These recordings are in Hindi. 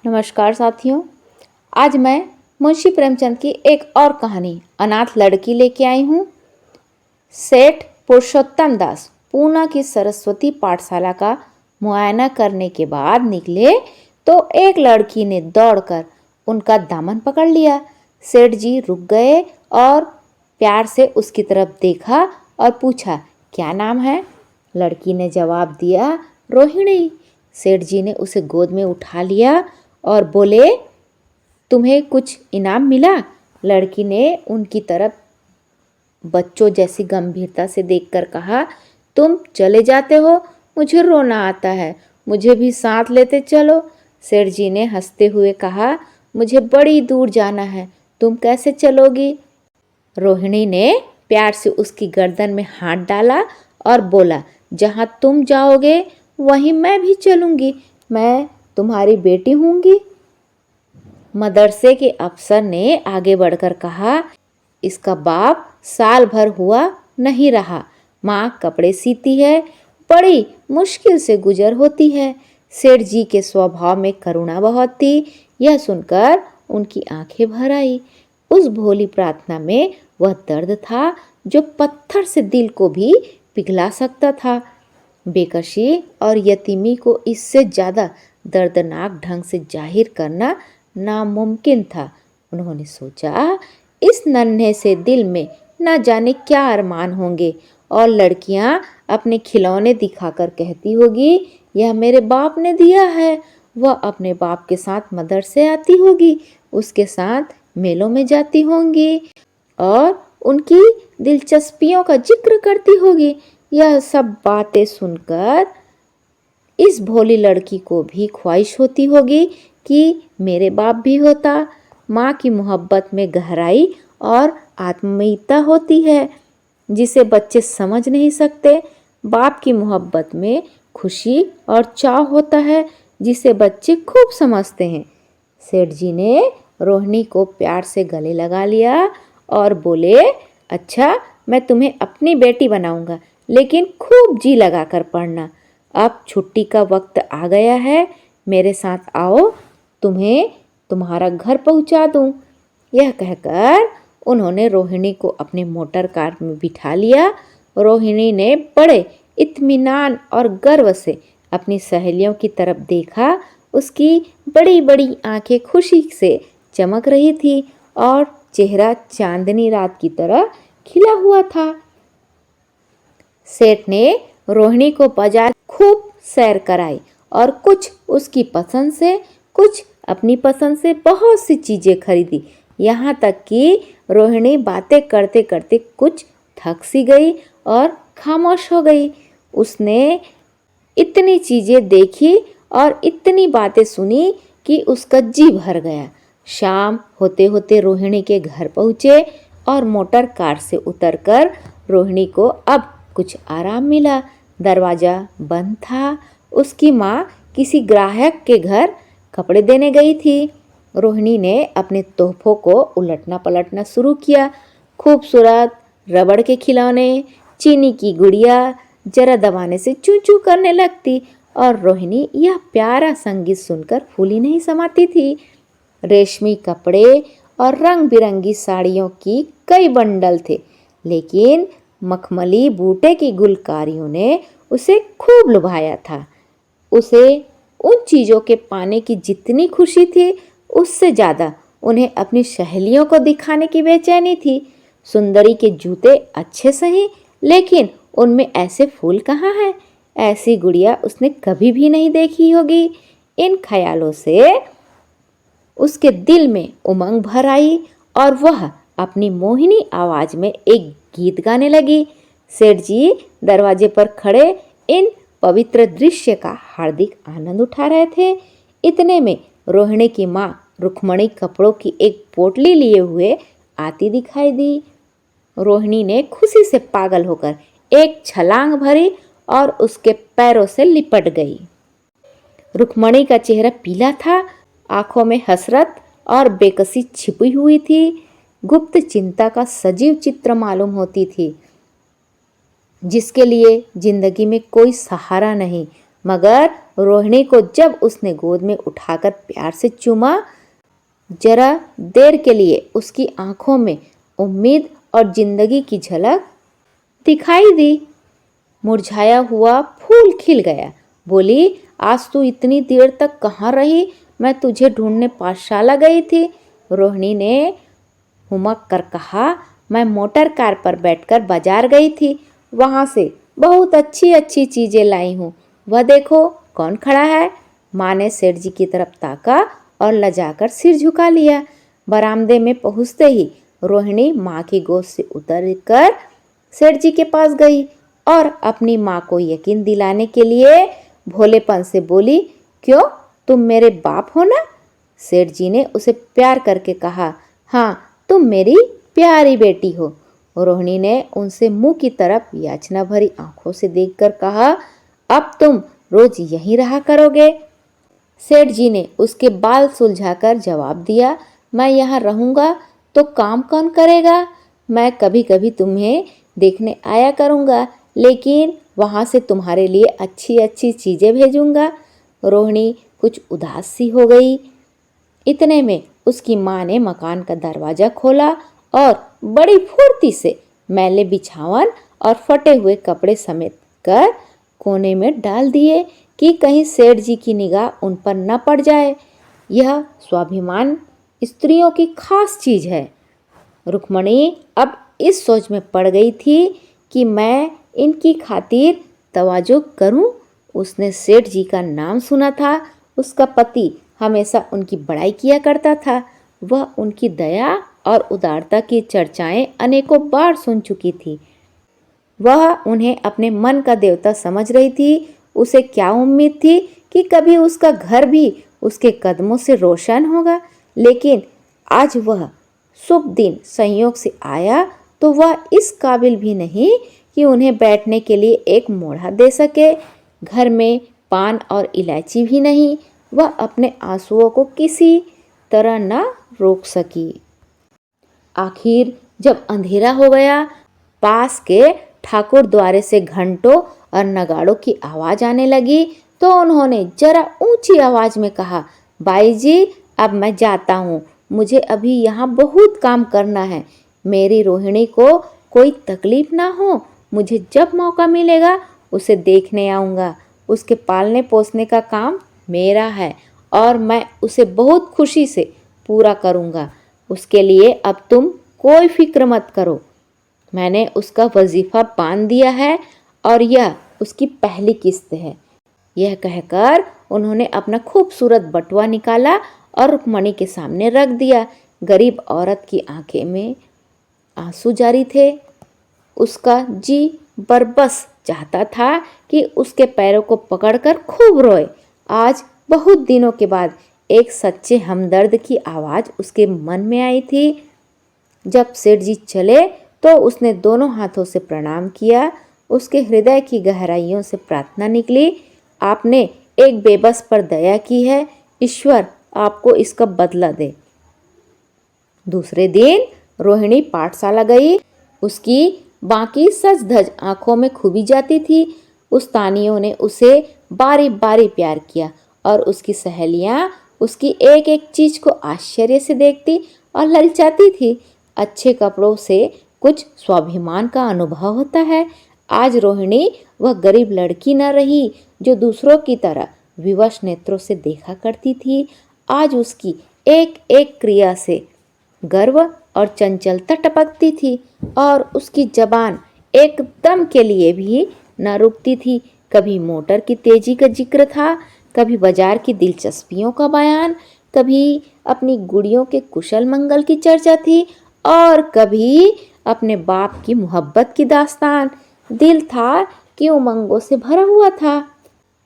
नमस्कार साथियों। आज मैं मुंशी प्रेमचंद की एक और कहानी अनाथ लड़की लेके आई हूँ। सेठ पुरुषोत्तम दास पूना की सरस्वती पाठशाला का मुआयना करने के बाद निकले तो एक लड़की ने दौड़कर उनका दामन पकड़ लिया। सेठ जी रुक गए और प्यार से उसकी तरफ देखा और पूछा, क्या नाम है? लड़की ने जवाब दिया, रोहिणी। सेठ जी ने उसे गोद में उठा लिया और बोले, तुम्हें कुछ इनाम मिला? लड़की ने उनकी तरफ बच्चों जैसी गंभीरता से देखकर कहा, तुम चले जाते हो, मुझे रोना आता है, मुझे भी साथ लेते चलो। सेठ जी ने हंसते हुए कहा, मुझे बड़ी दूर जाना है, तुम कैसे चलोगी? रोहिणी ने प्यार से उसकी गर्दन में हाथ डाला और बोला, जहाँ तुम जाओगे वहीं मैं भी चलूँगी, मैं तुम्हारी बेटी हूँगी। मदरसे के अफसर ने आगे बढ़कर कहा, इसका बाप साल भर हुआ नहीं रहा, माँ कपड़े सीती है, बड़ी मुश्किल से गुजर होती है। सेठ जी के स्वभाव में करुणा बहुत थी। यह सुनकर उनकी आंखें भर आई। उस भोली प्रार्थना में वह दर्द था जो पत्थर से दिल को भी पिघला सकता था। बेकशी और यतीमी को इससे ज़्यादा दर्दनाक ढंग से जाहिर करना नामुमकिन था। उन्होंने सोचा, इस नन्हे से दिल में न जाने क्या अरमान होंगे और लड़कियां अपने खिलौने दिखाकर कहती होगी, यह मेरे बाप ने दिया है। वह अपने बाप के साथ मदरसे आती होगी, उसके साथ मेलों में जाती होंगी और उनकी दिलचस्पियों का जिक्र करती होगी। यह सब बातें सुनकर इस भोली लड़की को भी ख्वाहिश होती होगी कि मेरे बाप भी होता। माँ की मोहब्बत में गहराई और आत्मीयता होती है जिसे बच्चे समझ नहीं सकते। बाप की मोहब्बत में खुशी और चाव होता है जिसे बच्चे खूब समझते हैं। सेठ जी ने रोहिणी को प्यार से गले लगा लिया और बोले, अच्छा, मैं तुम्हें अपनी बेटी बनाऊंगा, लेकिन खूब जी लगाकर पढ़ना। अब छुट्टी का वक्त आ गया है, मेरे साथ आओ, तुम्हें तुम्हारा घर पहुंचा दूं। यह कहकर उन्होंने रोहिणी को अपने मोटर कार में बिठा लिया। रोहिणी ने बड़े इत्मीनान और गर्व से अपनी सहेलियों की तरफ देखा। उसकी बड़ी बड़ी आंखें खुशी से चमक रही थी और चेहरा चांदनी रात की तरह खिला हुआ था। सेठ ने रोहिणी को बाजार खूब सैर कराई और कुछ उसकी पसंद से, कुछ अपनी पसंद से बहुत सी चीज़ें खरीदी। यहाँ तक कि रोहिणी बातें करते करते कुछ थक सी गई और खामोश हो गई। उसने इतनी चीज़ें देखी और इतनी बातें सुनी कि उसका जी भर गया। शाम होते होते रोहिणी के घर पहुँचे और मोटर कार से उतरकर रोहिणी को अब कुछ आराम मिला। दरवाज़ा बंद था। उसकी माँ किसी ग्राहक के घर कपड़े देने गई थी। रोहिणी ने अपने तोहफों को उलटना पलटना शुरू किया। खूबसूरत रबड़ के खिलौने, चीनी की गुड़िया जरा दबाने से चू चू करने लगती और रोहिणी यह प्यारा संगीत सुनकर फूली नहीं समाती थी। रेशमी कपड़े और रंग बिरंगी साड़ियों की कई बंडल थे, लेकिन मखमली बूटे की गुलकारियों ने उसे खूब लुभाया था। उसे उन चीज़ों के पाने की जितनी खुशी थी, उससे ज़्यादा उन्हें अपनी सहेलियों को दिखाने की बेचैनी थी। सुंदरी के जूते अच्छे सही, लेकिन उनमें ऐसे फूल कहाँ हैं? ऐसी गुड़िया उसने कभी भी नहीं देखी होगी। इन ख्यालों से उसके दिल में उमंग भर आई और वह अपनी मोहिनी आवाज में एक गीत गाने लगी। सेठ जी दरवाजे पर खड़े इन पवित्र दृश्य का हार्दिक आनंद उठा रहे थे। इतने में रोहिणी की माँ रुक्मणी कपड़ों की एक पोटली लिए हुए आती दिखाई दी। रोहिणी ने खुशी से पागल होकर एक छलांग भरी और उसके पैरों से लिपट गई। रुक्मणी का चेहरा पीला था, आंखों में हसरत और बेकसी छिपी हुई थी। गुप्त चिंता का सजीव चित्र मालूम होती थी, जिसके लिए जिंदगी में कोई सहारा नहीं। मगर रोहिणी को जब उसने गोद में उठाकर प्यार से चूमा, जरा देर के लिए उसकी आंखों में उम्मीद और जिंदगी की झलक दिखाई दी। मुरझाया हुआ फूल खिल गया। बोली, आज तू इतनी देर तक कहाँ रही? मैं तुझे ढूंढने पाठशाला गई थी। रोहिणी ने हुमक कर कहा, मैं मोटर कार पर बैठकर बाजार गई थी। वहाँ से बहुत अच्छी अच्छी चीज़ें लाई हूँ। वह देखो कौन खड़ा है। माँ ने सेठ जी की तरफ ताका और लजाकर सिर झुका लिया। बरामदे में पहुँचते ही रोहिणी माँ की गोद से उतरकर सेठ जी के पास गई और अपनी माँ को यकीन दिलाने के लिए भोलेपन से बोली, क्यों, तुम मेरे बाप हो ना? सेठ जी ने उसे प्यार करके कहा, हाँ, तुम मेरी प्यारी बेटी हो। रोहिणी ने उनसे मुंह की तरफ याचना भरी आंखों से देखकर कहा, अब तुम रोज यहीं रहा करोगे? सेठ जी ने उसके बाल सुलझाकर जवाब दिया, मैं यहाँ रहूँगा तो काम कौन करेगा? मैं कभी कभी तुम्हें देखने आया करूँगा, लेकिन वहाँ से तुम्हारे लिए अच्छी अच्छी चीज़ें भेजूँगा। रोहिणी कुछ उदास सी हो गई। इतने में उसकी माँ ने मकान का दरवाज़ा खोला और बड़ी फुर्ती से मैले बिछावन और फटे हुए कपड़े समेट कर कोने में डाल दिए कि कहीं सेठ जी की निगाह उन पर न पड़ जाए। यह स्वाभिमान स्त्रियों की खास चीज़ है। रुक्मणी अब इस सोच में पड़ गई थी कि मैं इनकी खातिर तवाज़ो करूं। उसने सेठ जी का नाम सुना था। उसका पति हमेशा उनकी बड़ाई किया करता था। वह उनकी दया और उदारता की चर्चाएं अनेकों बार सुन चुकी थी। वह उन्हें अपने मन का देवता समझ रही थी। उसे क्या उम्मीद थी कि कभी उसका घर भी उसके कदमों से रोशन होगा, लेकिन आज वह शुभ दिन संयोग से आया तो वह इस काबिल भी नहीं कि उन्हें बैठने के लिए एक मोढ़ा दे सके। घर में पान और इलायची भी नहीं। वह अपने आंसुओं को किसी तरह न रोक सकी। आखिर जब अंधेरा हो गया, पास के ठाकुर द्वारे से घंटों और नगाड़ों की आवाज़ आने लगी तो उन्होंने जरा ऊंची आवाज़ में कहा, बाई जी, अब मैं जाता हूँ। मुझे अभी यहाँ बहुत काम करना है। मेरी रोहिणी को कोई तकलीफ ना हो। मुझे जब मौका मिलेगा उसे देखने आऊँगा। उसके पालने पोसने का काम मेरा है और मैं उसे बहुत खुशी से पूरा करूँगा। उसके लिए अब तुम कोई फिक्र मत करो। मैंने उसका वजीफ़ा बांध दिया है और यह उसकी पहली किस्त है। यह कहकर उन्होंने अपना खूबसूरत बटुआ निकाला और रुक्मणी के सामने रख दिया। गरीब औरत की आंखें में आंसू जारी थे। उसका जी बरबस चाहता था कि उसके पैरों को पकड़कर खूब रोए। आज बहुत दिनों के बाद एक सच्चे हमदर्द की आवाज़ उसके मन में आई थी। जब सेठ जी चले तो उसने दोनों हाथों से प्रणाम किया। उसके हृदय की गहराइयों से प्रार्थना निकली, आपने एक बेबस पर दया की है, ईश्वर आपको इसका बदला दे। दूसरे दिन रोहिणी पाठशाला गई। उसकी बाकी सज धज आंखों में खूबी जाती थी। उस्तानियों ने उसे बारी बारी प्यार किया और उसकी सहेलियां उसकी एक एक चीज़ को आश्चर्य से देखती और ललचाती थी। अच्छे कपड़ों से कुछ स्वाभिमान का अनुभव होता है। आज रोहिणी वह गरीब लड़की न रही जो दूसरों की तरह विवश नेत्रों से देखा करती थी। आज उसकी एक एक क्रिया से गर्व और चंचलता टपकती थी और उसकी जबान एकदम के लिए भी न रुकती थी। कभी मोटर की तेजी का जिक्र था, कभी बाजार की दिलचस्पियों का बयान, कभी अपनी गुड़ियों के कुशल मंगल की चर्चा थी और कभी अपने बाप की मोहब्बत की दास्तान। दिल था कि उमंगों से भरा हुआ था।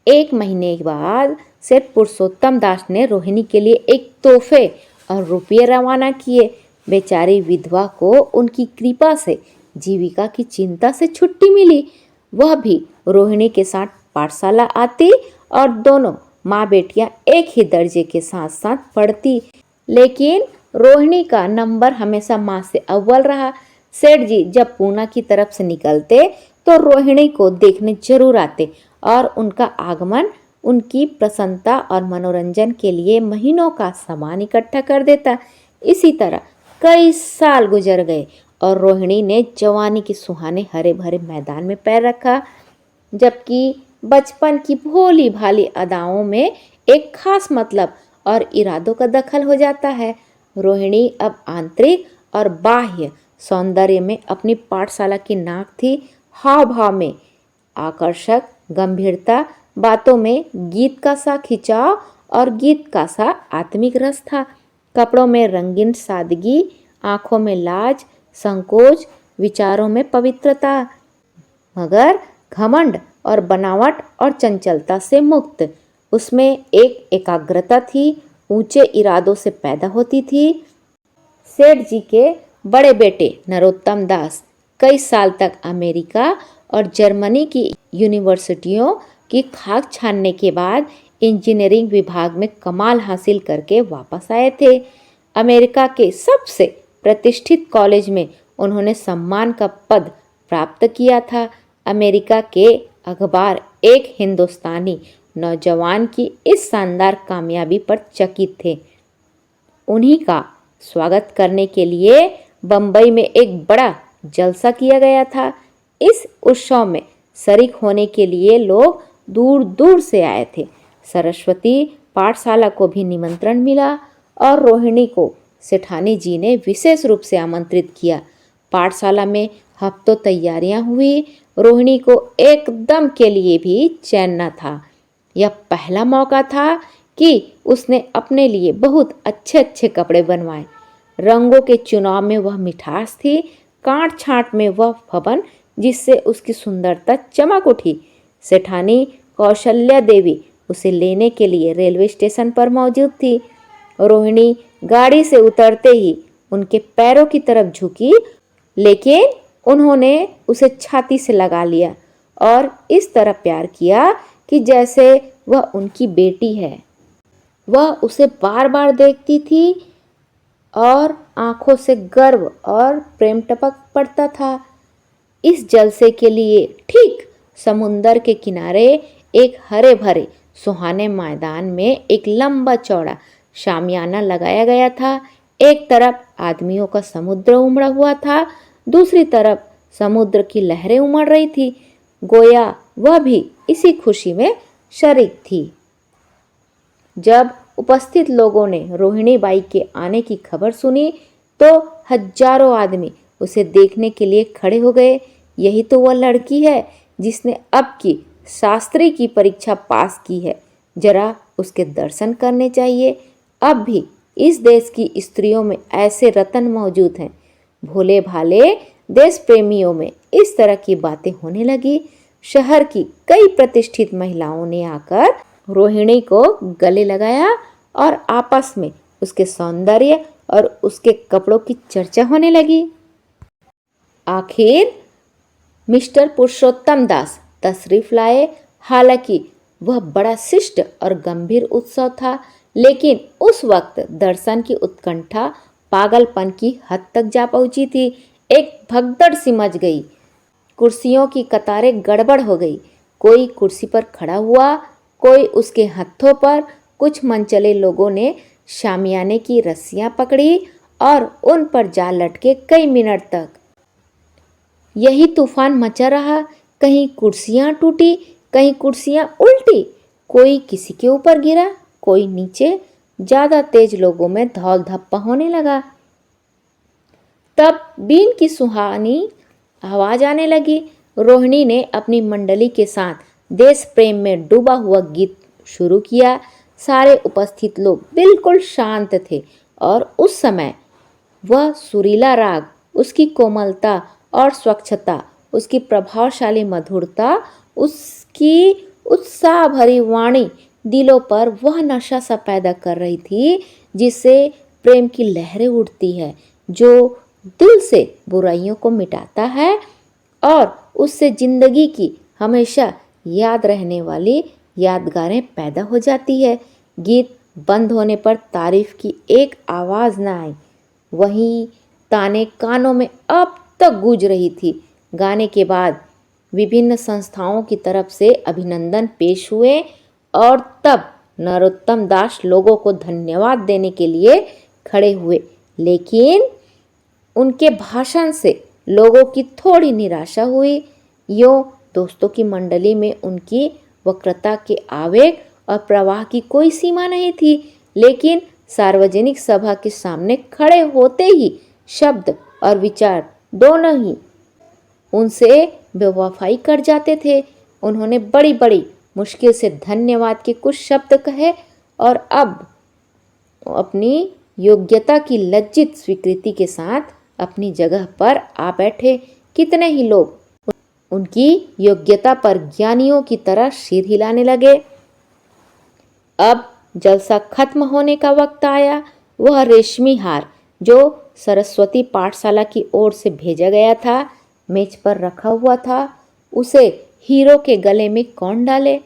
एक महीने के बाद सेठ पुरुषोत्तम दास ने रोहिणी के लिए एक तोहफे और रुपये रवाना किए। बेचारी विधवा को उनकी कृपा से जीविका की चिंता से छुट्टी मिली। वह भी रोहिणी के साथ पाठशाला आती और दोनों माँ बेटियां एक ही दर्जे के साथ साथ पढ़ती। लेकिन रोहिणी का नंबर हमेशा माँ से अव्वल रहा। सेठ जी जब पूना की तरफ से निकलते तो रोहिणी को देखने जरूर आते और उनका आगमन उनकी प्रसन्नता और मनोरंजन के लिए महीनों का सामान इकट्ठा कर देता। इसी तरह कई साल गुजर गए और रोहिणी ने जवानी के सुहाने हरे भरे मैदान में पैर रखा, जबकि बचपन की भोली भाली अदाओं में एक खास मतलब और इरादों का दखल हो जाता है। रोहिणी अब आंतरिक और बाह्य सौंदर्य में अपनी पाठशाला की नाक थी। हाव भाव में आकर्षक गंभीरता, बातों में गीत का सा खिंचाव और गीत का सा आत्मिक रस था। कपड़ों में रंगीन सादगी, आंखों में लाज, संकोच, विचारों में पवित्रता, मगर घमंड और बनावट और चंचलता से मुक्त। उसमें एक एकाग्रता थी, ऊंचे इरादों से पैदा होती थी। सेठ जी के बड़े बेटे नरोत्तम दास कई साल तक अमेरिका और जर्मनी की यूनिवर्सिटियों की खाक छानने के बाद इंजीनियरिंग विभाग में कमाल हासिल करके वापस आए थे। अमेरिका के सबसे प्रतिष्ठित कॉलेज में उन्होंने सम्मान का पद प्राप्त किया था। अमेरिका के अखबार एक हिंदुस्तानी नौजवान की इस शानदार कामयाबी पर चकित थे। उन्हीं का स्वागत करने के लिए बंबई में एक बड़ा जलसा किया गया था। इस उत्सव में शरीक होने के लिए लोग दूर दूर से आए थे। सरस्वती पाठशाला को भी निमंत्रण मिला और रोहिणी को सेठानी जी ने विशेष रूप से आमंत्रित किया। पाठशाला में हफ्तों तैयारियां हुई। रोहिणी को एकदम के लिए भी चैन न था। यह पहला मौका था कि उसने अपने लिए बहुत अच्छे अच्छे कपड़े बनवाए। रंगों के चुनाव में वह मिठास थी, कांट छांट में वह फबन जिससे उसकी सुंदरता चमक उठी। सेठानी कौशल्या देवी उसे लेने के लिए रेलवे स्टेशन पर मौजूद थी। रोहिणी गाड़ी से उतरते ही उनके पैरों की तरफ झुकी, लेकिन उन्होंने उसे छाती से लगा लिया और इस तरह प्यार किया कि जैसे वह उनकी बेटी है। वह उसे बार बार देखती थी और आंखों से गर्व और प्रेम टपक पड़ता था। इस जलसे के लिए ठीक समुंदर के किनारे एक हरे भरे सुहाने मैदान में एक लंबा चौड़ा शामियाना लगाया गया था। एक तरफ आदमियों का समुद्र उमड़ा हुआ था, दूसरी तरफ समुद्र की लहरें उमड़ रही थी। गोया वह भी इसी खुशी में शरीक थी। जब उपस्थित लोगों ने रोहिणी बाई के आने की खबर सुनी तो हजारों आदमी उसे देखने के लिए खड़े हो गए। यही तो वह लड़की है जिसने अब की शास्त्री की परीक्षा पास की है। जरा उसके दर्शन करने चाहिए। अब भी इस देश की स्त्रियों में ऐसे रत्न मौजूद हैं। भोले भाले देश प्रेमियों में इस तरह की बातें होने लगी। शहर की कई प्रतिष्ठित महिलाओं ने आकर रोहिणी को गले लगाया और आपस में उसके सौंदर्य और उसके कपड़ों की चर्चा होने लगी। आखिर मिस्टर पुरुषोत्तम दास तशरीफ लाए। हालांकि वह बड़ा शिष्ट और गंभीर उत्सव था, लेकिन उस वक्त दर्शन की उत्कंठा पागलपन की हद तक जा पहुंची थी। एक भगदड़ सी मच गई। कुर्सियों की कतारें गड़बड़ हो गई। कोई कुर्सी पर खड़ा हुआ, कोई उसके हथों पर। कुछ मनचले लोगों ने शामियाने की रस्सियां पकड़ी और उन पर जा लटके कई मिनट तक। यही तूफान मचा रहा। कहीं कुर्सियां टूटी, कहीं कुर्सियां उल्टी, कोई किसी के ऊपर गिरा, कोई नीचे। ज्यादा तेज लोगों में धौल धप्पा होने लगा। तब बीन की सुहानी आवाज आने लगी। रोहिणी ने अपनी मंडली के साथ देश प्रेम में डूबा हुआ गीत शुरू किया। सारे उपस्थित लोग बिल्कुल शांत थे और उस समय वह सुरीला राग, उसकी कोमलता और स्वच्छता, उसकी प्रभावशाली मधुरता, उसकी उत्साह भरी वाणी दिलों पर वह नशा सा पैदा कर रही थी जिससे प्रेम की लहरें उठती है, जो दिल से बुराइयों को मिटाता है और उससे जिंदगी की हमेशा याद रहने वाली यादगारें पैदा हो जाती है। गीत बंद होने पर तारीफ की एक आवाज़ न आई। वही ताने कानों में अब तक गूंज रही थी। गाने के बाद विभिन्न संस्थाओं की तरफ से अभिनंदन पेश हुए और तब नरोत्तम दास लोगों को धन्यवाद देने के लिए खड़े हुए, लेकिन उनके भाषण से लोगों की थोड़ी निराशा हुई। यूं दोस्तों की मंडली में उनकी वक्रता के आवेग और प्रवाह की कोई सीमा नहीं थी, लेकिन सार्वजनिक सभा के सामने खड़े होते ही शब्द और विचार दोनों ही उनसे बेवफाई कर जाते थे। उन्होंने बड़ी बड़ी मुश्किल से धन्यवाद के कुछ शब्द कहे और अब अपनी योग्यता की लज्जित स्वीकृति के साथ अपनी जगह पर आ बैठे। कितने ही लोग उनकी योग्यता पर ज्ञानियों की तरह सिर हिलाने लगे। अब जलसा खत्म होने का वक्त आया। वह रेशमी हार जो सरस्वती पाठशाला की ओर से भेजा गया था मेज पर रखा हुआ था, उसे हीरो के गले में कौन डाले?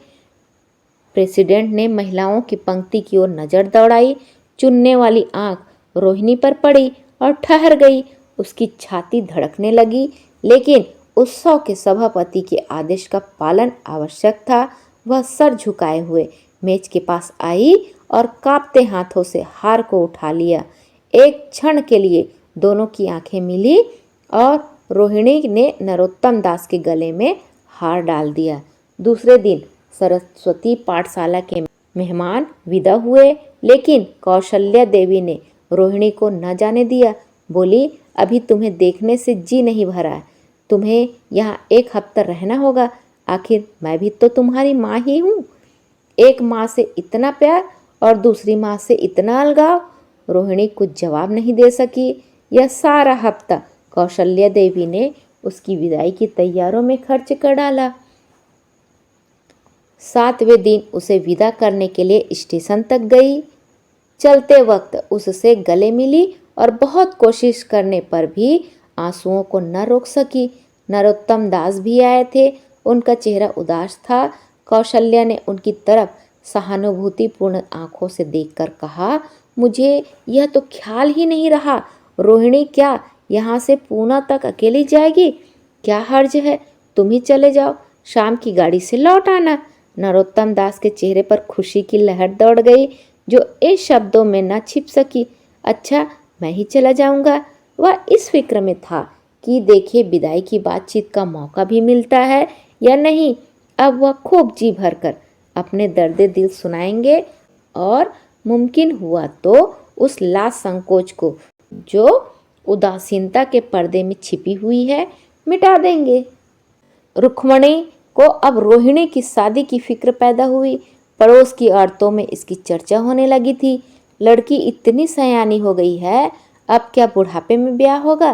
प्रेसिडेंट ने महिलाओं की पंक्ति की ओर नजर दौड़ाई। चुनने वाली आंख रोहिणी पर पड़ी और ठहर गई। उसकी छाती धड़कने लगी, लेकिन उत्सव के सभापति के आदेश का पालन आवश्यक था। वह सर झुकाए हुए मेज के पास आई और कांपते हाथों से हार को उठा लिया। एक क्षण के लिए दोनों की आंखें मिली और रोहिणी ने नरोत्तम दास के गले में हार डाल दिया। दूसरे दिन सरस्वती पाठशाला के मेहमान विदा हुए, लेकिन कौशल्या देवी ने रोहिणी को न जाने दिया। बोली, अभी तुम्हें देखने से जी नहीं भरा है। तुम्हें यहाँ एक हफ्ता रहना होगा। आखिर मैं भी तो तुम्हारी माँ ही हूँ। एक माँ से इतना प्यार और दूसरी माँ से इतना अलगाव। रोहिणी कुछ जवाब नहीं दे सकी। यह सारा हफ्ता कौशल्या देवी ने उसकी विदाई की तैयारियों में खर्च कर डाला। 7वें दिन उसे विदा करने के लिए स्टेशन तक गई। चलते वक्त उससे गले मिली और बहुत कोशिश करने पर भी आंसुओं को न रोक सकी। नरोत्तम दास भी आए थे। उनका चेहरा उदास था। कौशल्या ने उनकी तरफ सहानुभूतिपूर्ण आंखों से देखकर कहा, मुझे यह तो ख्याल ही नहीं रहा। रोहिणी क्या यहाँ से पूना तक अकेली जाएगी? क्या हर्ज है, तुम ही चले जाओ, शाम की गाड़ी से लौट आना। नरोत्तम दास के चेहरे पर खुशी की लहर दौड़ गई, जो इस शब्दों में न छिप सकी। अच्छा, मैं ही चला जाऊंगा। वह इस फिक्र में था कि देखे विदाई की बातचीत का मौका भी मिलता है या नहीं। अब वह खूब जी भरकर अपने दर्द दिल सुनाएंगे और मुमकिन हुआ तो उस लाज संकोच को जो उदासीनता के पर्दे में छिपी हुई है मिटा देंगे। रुक्मणी को अब रोहिणी की शादी की फिक्र पैदा हुई। पड़ोस की औरतों में इसकी चर्चा होने लगी थी। लड़की इतनी सयानी हो गई है, अब क्या बुढ़ापे में ब्याह होगा?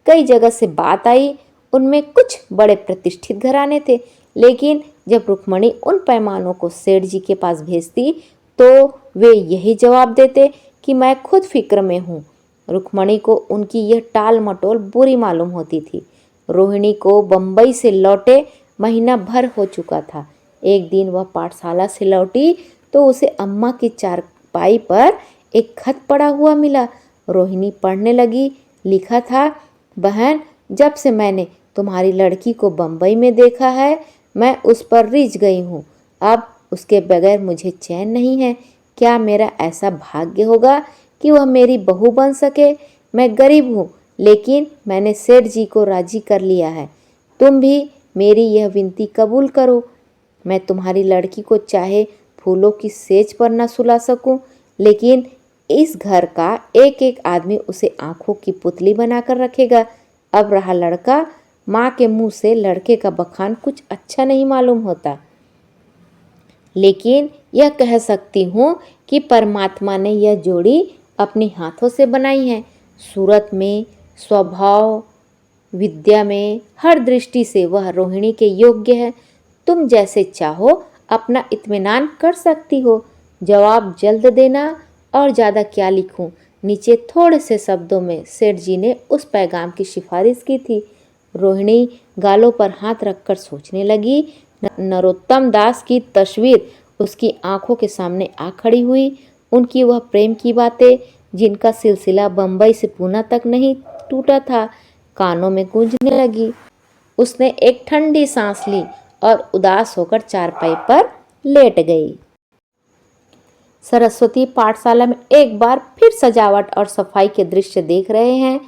कई जगह से बात आई। उनमें कुछ बड़े प्रतिष्ठित घराने थे, लेकिन जब रुक्मणी उन पैमानों को सेठ जी के पास भेजती तो वे यही जवाब देते कि मैं खुद फिक्र में हूँ। रुक्मणी को उनकी यह टाल मटोल बुरी मालूम होती थी। रोहिणी को बंबई से लौटे महीना भर हो चुका था। एक दिन वह पाठशाला से लौटी तो उसे अम्मा की चारपाई पर एक खत पड़ा हुआ मिला। रोहिणी पढ़ने लगी। लिखा था, बहन, जब से मैंने तुम्हारी लड़की को बंबई में देखा है, मैं उस पर रिझ गई हूँ। अब उसके बगैर मुझे चैन नहीं है। क्या मेरा ऐसा भाग्य होगा कि वह मेरी बहू बन सके? मैं गरीब हूँ, लेकिन मैंने सेठ जी को राजी कर लिया है। तुम भी मेरी यह विनती कबूल करो। मैं तुम्हारी लड़की को चाहे फूलों की सेज पर न सुला सकूं, लेकिन इस घर का एक एक आदमी उसे आंखों की पुतली बनाकर रखेगा। अब रहा लड़का, माँ के मुंह से लड़के का बखान कुछ अच्छा नहीं मालूम होता, लेकिन यह कह सकती हूँ कि परमात्मा ने यह जोड़ी अपने हाथों से बनाई है। सूरत में, स्वभाव, विद्या में, हर दृष्टि से वह रोहिणी के योग्य है। तुम जैसे चाहो अपना इत्मीनान कर सकती हो। जवाब जल्द देना। और ज़्यादा क्या लिखूं? नीचे थोड़े से शब्दों में सेठ जी ने उस पैगाम की सिफारिश की थी। रोहिणी गालों पर हाथ रखकर सोचने लगी। नरोत्तम दास की तस्वीर उसकी आंखों के सामने आ खड़ी हुई। उनकी वह प्रेम की बातें, जिनका सिलसिला बंबई से पूना तक नहीं टूटा था, कानों में गूंजने लगी। उसने एक ठंडी सांस ली और उदास होकर चारपाई पर लेट गई। सरस्वती पाठशाला में एक बार फिर सजावट और सफाई के दृश्य देख रहे हैं।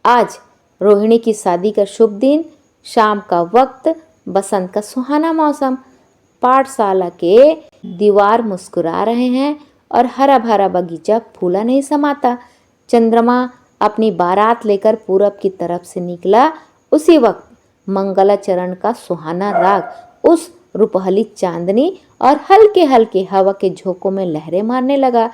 आज रोहिणी की शादी का शुभ दिन, शाम का वक्त, बसंत का सुहाना मौसम। पाठशाला के दीवार मुस्कुरा रहे हैं और हरा भरा बगीचा फूला नहीं समाता। चंद्रमा अपनी बारात लेकर पूरब की तरफ से निकला। उसी वक्त मंगलाचरण का सुहाना राग उस रुपहली चांदनी और हल्के हल्के हवा के झोंकों में लहरें मारने लगा।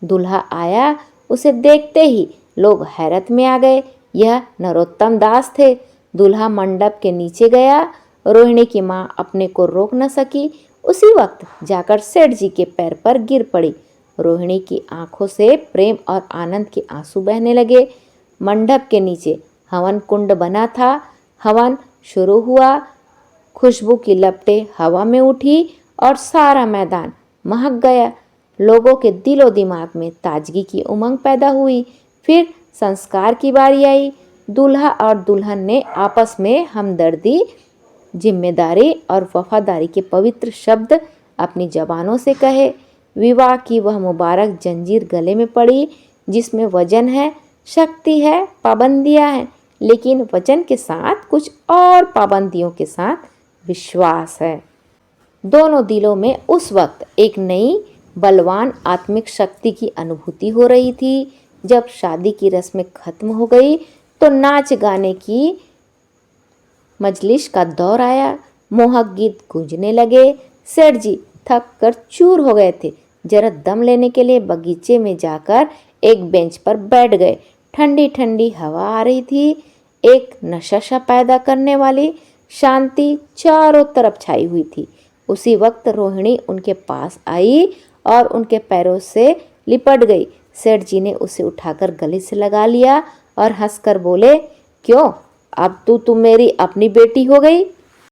दूल्हा आया, उसे देखते ही लोग हैरत में आ गए। यह नरोत्तम दास थे। दूल्हा मंडप के नीचे गया। रोहिणी की माँ अपने को रोक न सकी। उसी वक्त जाकर सेठ जी के पैर पर गिर पड़ी। रोहिणी की आंखों से प्रेम और आनंद के आंसू बहने लगे। मंडप के नीचे हवन कुंड बना था। हवन शुरू हुआ। खुशबू की लपटें हवा में उठी और सारा मैदान महक गया। लोगों के दिलो दिमाग में ताजगी की उमंग पैदा हुई। फिर संस्कार की बारी आई। दूल्हा और दुल्हन ने आपस में हमदर्दी, जिम्मेदारी और वफादारी के पवित्र शब्द अपनी जबानों से कहे। विवाह की वह मुबारक जंजीर गले में पड़ी जिसमें वजन है, शक्ति है, पाबंदियां हैं, लेकिन वचन के साथ कुछ और पाबंदियों के साथ विश्वास है। दोनों दिलों में उस वक्त एक नई बलवान आत्मिक शक्ति की अनुभूति हो रही थी। जब शादी की रस्में खत्म हो गई तो नाच गाने की मजलिस का दौर आया। मोहक गीत गूंजने लगे। सेठ जी थक कर चूर हो गए थे। जरा दम लेने के लिए बगीचे में जाकर एक बेंच पर बैठ गए। ठंडी ठंडी हवा आ रही थी। एक नशा सा पैदा करने वाली शांति चारों तरफ छाई हुई थी। उसी वक्त रोहिणी उनके पास आई और उनके पैरों से लिपट गई। सेठ जी ने उसे उठाकर गले से लगा लिया और हंसकर बोले, क्यों, अब तू मेरी अपनी बेटी हो गई।